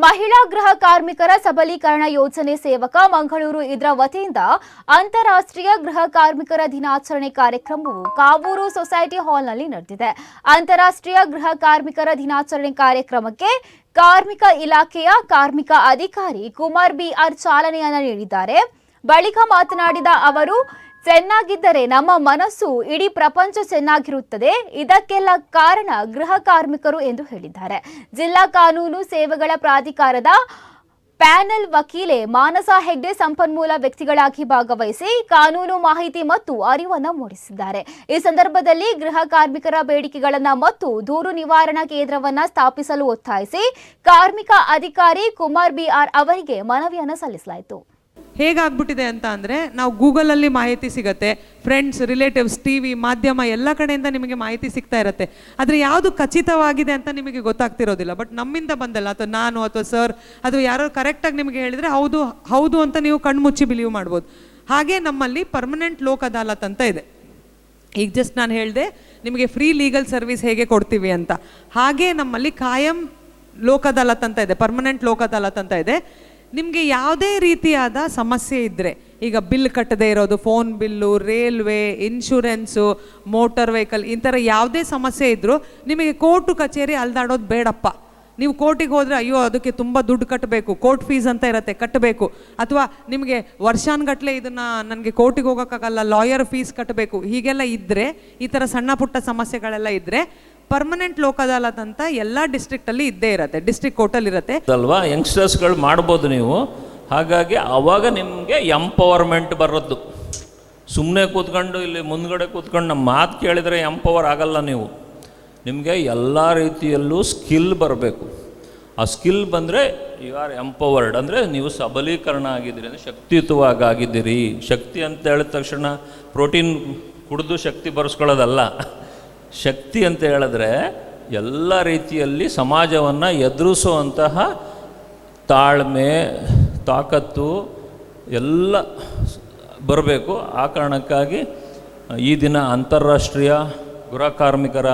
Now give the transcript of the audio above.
ಮಹಿಳಾ ಗೃಹ ಕಾರ್ಮಿಕರ ಸಬಲೀಕರಣ ಯೋಜನೆ ಸೇವಕ ಮಂಗಳೂರು ಇದರ ವತಿಯಿಂದ ಅಂತಾರಾಷ್ಟ್ರೀಯ ಗೃಹ ಕಾರ್ಮಿಕರ ದಿನಾಚರಣೆ ಕಾರ್ಯಕ್ರಮವು ಕಾವೂರು ಸೊಸೈಟಿ ಹಾಲ್ನಲ್ಲಿ ನಡೆದಿದೆ. ಅಂತಾರಾಷ್ಟ್ರೀಯ ಗೃಹ ಕಾರ್ಮಿಕರ ದಿನಾಚರಣೆ ಕಾರ್ಯಕ್ರಮಕ್ಕೆ ಕಾರ್ಮಿಕ ಇಲಾಖೆಯ ಕಾರ್ಮಿಕ ಅಧಿಕಾರಿ ಕುಮಾರ್ ಬಿಆರ್ ಚಾಲನೆಯನ್ನು ನೀಡಿದ್ದಾರೆ. ಬಳಿಕ ಮಾತನಾಡಿದ ಅವರು, ಚೆನ್ನಾಗಿದ್ದರೆ ನಮ್ಮ ಮನಸ್ಸು ಇಡೀ ಪ್ರಪಂಚ ಚೆನ್ನಾಗಿರುತ್ತದೆ. ಇದಕ್ಕೆಲ್ಲ ಕಾರಣ ಗೃಹ ಕಾರ್ಮಿಕರು ಎಂದು ಹೇಳಿದ್ದಾರೆ. ಜಿಲ್ಲಾ ಕಾನೂನು ಸೇವೆಗಳ ಪ್ರಾಧಿಕಾರದ ಪ್ಯಾನೆಲ್ ವಕೀಲೆ ಮಾನಸ ಹೆಗ್ಡೆ ಸಂಪನ್ಮೂಲ ವ್ಯಕ್ತಿಗಳಾಗಿ ಭಾಗವಹಿಸಿ ಕಾನೂನು ಮಾಹಿತಿ ಮತ್ತು ಅರಿವನ್ನು ಮೂಡಿಸಿದ್ದಾರೆ. ಈ ಸಂದರ್ಭದಲ್ಲಿ ಗೃಹ ಕಾರ್ಮಿಕರ ಬೇಡಿಕೆಗಳನ್ನು ಮತ್ತು ದೂರು ನಿವಾರಣಾ ಕೇಂದ್ರವನ್ನು ಸ್ಥಾಪಿಸಲು ಒತ್ತಾಯಿಸಿ ಕಾರ್ಮಿಕ ಅಧಿಕಾರಿ ಕುಮಾರ್ ಬಿಆರ್ ಅವರಿಗೆ ಮನವಿಯನ್ನು ಸಲ್ಲಿಸಲಾಯಿತು. ಹೇಗಾಗ್ಬಿಟ್ಟಿದೆ ಅಂತ ಅಂದರೆ, ನಾವು ಗೂಗಲಲ್ಲಿ ಮಾಹಿತಿ ಸಿಗುತ್ತೆ, ಫ್ರೆಂಡ್ಸ್, ರಿಲೇಟಿವ್ಸ್, ಟಿವಿ, ಮಾಧ್ಯಮ ಎಲ್ಲ ಕಡೆಯಿಂದ ನಿಮಗೆ ಮಾಹಿತಿ ಸಿಗ್ತಾ ಇರುತ್ತೆ. ಆದರೆ ಯಾವುದು ಖಚಿತವಾಗಿದೆ ಅಂತ ನಿಮಗೆ ಗೊತ್ತಾಗ್ತಿರೋದಿಲ್ಲ. ಬಟ್ ನಮ್ಮಿಂದ ಬಂದಲ್ಲ, ಅಥವಾ ನಾನು ಅಥವಾ ಸರ್ ಅಥವಾ ಯಾರೋ ಕರೆಕ್ಟಾಗಿ ನಿಮಗೆ ಹೇಳಿದರೆ ಹೌದು ಹೌದು ಅಂತ ನೀವು ಕಣ್ಮುಚ್ಚಿ ಬಿಲೀವ್ ಮಾಡ್ಬೋದು. ಹಾಗೆ ನಮ್ಮಲ್ಲಿ ಪರ್ಮನೆಂಟ್ ಲೋಕ್ ಅದಾಲತ್ ಅಂತ ಇದೆ. ಈಗ ಜಸ್ಟ್ ನಾನು ಹೇಳಿದೆ ನಿಮಗೆ ಫ್ರೀ ಲೀಗಲ್ ಸರ್ವಿಸ್ ಹೇಗೆ ಕೊಡ್ತೀವಿ ಅಂತ, ಹಾಗೆ ನಮ್ಮಲ್ಲಿ ಕಾಯಂ ಲೋಕ್ ಅದಾಲತ್ ಅಂತ ಇದೆ, ಪರ್ಮನೆಂಟ್ ಲೋಕ್ ಅದಾಲತ್ ಅಂತ ಇದೆ. ನಿಮಗೆ ಯಾವುದೇ ರೀತಿಯಾದ ಸಮಸ್ಯೆ ಇದ್ದರೆ, ಈಗ ಬಿಲ್ ಕಟ್ಟದೇ ಇರೋದು, phone bill, railway, insurance, motor vehicle, ಈ ಥರ ಯಾವುದೇ ಸಮಸ್ಯೆ ಇದ್ದರೂ ನಿಮಗೆ ಕೋರ್ಟು ಕಚೇರಿ ಅಲ್ದಾಡೋದು ಬೇಡಪ್ಪ. ನೀವು ಕೋರ್ಟಿಗೆ ಹೋದರೆ ಅಯ್ಯೋ ಅದಕ್ಕೆ ತುಂಬ ದುಡ್ಡು ಕಟ್ಟಬೇಕು, ಕೋರ್ಟ್ ಫೀಸ್ ಅಂತ ಇರುತ್ತೆ ಕಟ್ಟಬೇಕು, ಅಥವಾ ನಿಮಗೆ ವರ್ಷಾನುಗಟ್ಟಲೆ ಇದನ್ನು ನನಗೆ ಕೋರ್ಟಿಗೆ ಹೋಗೋಕ್ಕಾಗಲ್ಲ, ಲಾಯರ್ ಫೀಸ್ ಕಟ್ಟಬೇಕು, ಹೀಗೆಲ್ಲ ಇದ್ದರೆ, ಈ ಥರ ಸಣ್ಣ ಪುಟ್ಟ ಸಮಸ್ಯೆಗಳೆಲ್ಲ ಇದ್ದರೆ ಪರ್ಮನೆಂಟ್ ಲೋಕ್ ಅದಾಲತ್ ಅಂತ ಎಲ್ಲ ಡಿಸ್ಟ್ರಿಕ್ಟಲ್ಲಿ ಇದ್ದೇ ಇರುತ್ತೆ, ಡಿಸ್ಟ್ರಿಕ್ಟ್ ಕೋರ್ಟಲ್ಲಿ ಇರುತ್ತೆ ಅಲ್ವಾ. ಯಂಗ್ಸ್ಟರ್ಸ್ಗಳು ಮಾಡ್ಬೋದು ನೀವು. ಹಾಗಾಗಿ ಆವಾಗ ನಿಮಗೆ ಎಂಪವರ್ಮೆಂಟ್ ಬರೋದು. ಸುಮ್ಮನೆ ಕೂತ್ಕೊಂಡು ಇಲ್ಲಿ ಮುಂದ್ಗಡೆ ಕೂತ್ಕೊಂಡು ನಮ್ಮ ಮಾತು ಕೇಳಿದರೆ ಎಂಪವರ್ ಆಗಲ್ಲ. ನೀವು ನಿಮಗೆ ಎಲ್ಲ ರೀತಿಯಲ್ಲೂ ಸ್ಕಿಲ್ ಬರಬೇಕು. ಆ ಸ್ಕಿಲ್ ಬಂದರೆ ಯು ಆರ್ ಎಂಪವರ್ಡ್, ಅಂದರೆ ನೀವು ಸಬಲೀಕರಣ ಆಗಿದ್ದೀರಿ, ಅಂದರೆ ಶಕ್ತಿಯುತವಾಗಿದ್ದೀರಿ. ಶಕ್ತಿ ಅಂತ ಹೇಳಿದ ತಕ್ಷಣ ಪ್ರೋಟೀನ್ ಕುಡಿದು ಶಕ್ತಿ ಬರೆಸ್ಕೊಳ್ಳೋದಲ್ಲ. ಶಕ್ತಿ ಅಂತ ಹೇಳಿದ್ರೆ ಎಲ್ಲ ರೀತಿಯಲ್ಲಿ ಸಮಾಜವನ್ನು ಎದುರಿಸುವಂತಹ ತಾಳ್ಮೆ, ತಾಕತ್ತು ಎಲ್ಲ ಬರಬೇಕು. ಆ ಕಾರಣಕ್ಕಾಗಿ ಈ ದಿನ ಅಂತಾರಾಷ್ಟ್ರೀಯ ಗೃಹ ಕಾರ್ಮಿಕರ